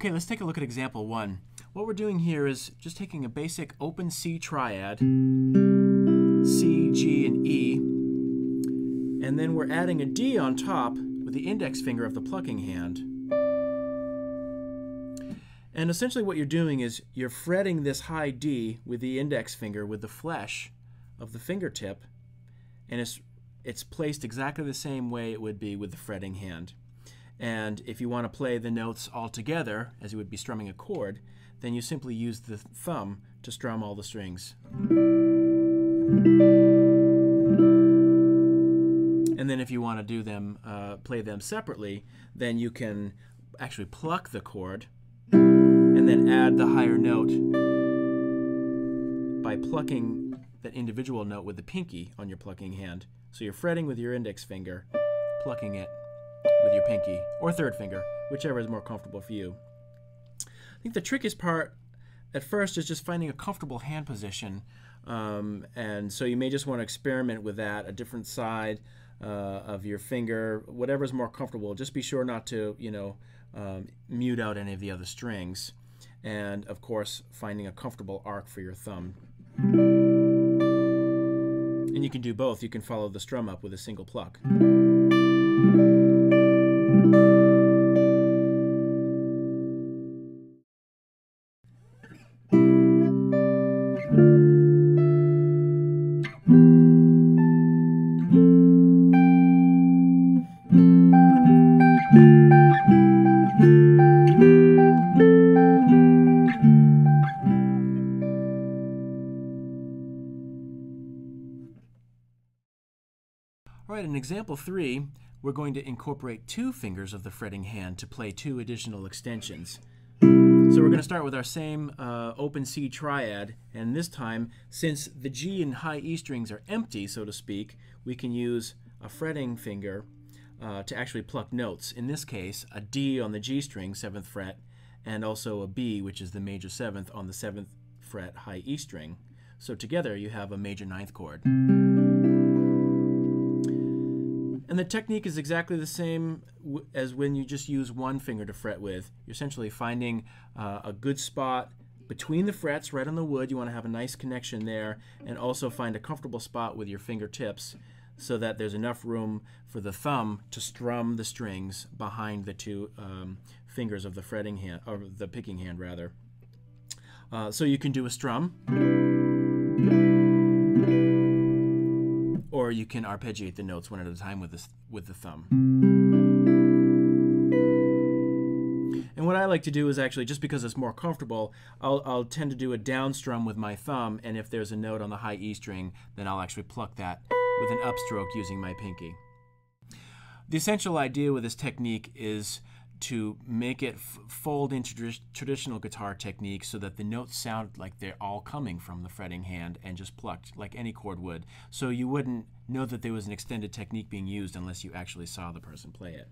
Okay, let's take a look at example 1. What we're doing here is just taking a basic open C triad, C, G, and E, and then we're adding a D on top with the index finger of the plucking hand. And essentially what you're doing is you're fretting this high D with the index finger with the flesh of the fingertip, and it's placed exactly the same way it would be with the fretting hand. And if you want to play the notes all together, as you would be strumming a chord, then you simply use the thumb to strum all the strings. And then if you want to do them, play them separately, then you can actually pluck the chord and then add the higher note by plucking that individual note with the pinky on your plucking hand. So you're fretting with your index finger, plucking it with your pinky or third finger, whichever is more comfortable for you. I think the trickiest part at first is just finding a comfortable hand position, and so you may just want to experiment with that, a different side of your finger, whatever's more comfortable. Just be sure not to, mute out any of the other strings, and of course finding a comfortable arc for your thumb. And you can do both. You can follow the strum up with a single pluck. All right, in example 3, we're going to incorporate 2 fingers of the fretting hand to play 2 additional extensions. So we're going to start with our same open C triad, and this time, since the G and high E strings are empty, so to speak, we can use a fretting finger to actually pluck notes. In this case, a D on the G string, 7th fret, and also a B, which is the major 7th on the 7th fret high E string. So together you have a major 9th chord. And the technique is exactly the same as when you just use one finger to fret with. You're essentially finding a good spot between the frets, right on the wood. You want to have a nice connection there, and also find a comfortable spot with your fingertips so that there's enough room for the thumb to strum the strings behind the 2 fingers of the fretting hand, or the picking hand rather. So you can do a strum, or you can arpeggiate the notes one at a time with the thumb. And what I like to do is actually, just because it's more comfortable, I'll tend to do a down strum with my thumb, and if there's a note on the high E string, then I'll actually pluck that with an upstroke using my pinky. The essential idea with this technique is to make it fold into traditional guitar technique so that the notes sound like they're all coming from the fretting hand and just plucked like any chord would. So you wouldn't know that there was an extended technique being used unless you actually saw the person play it.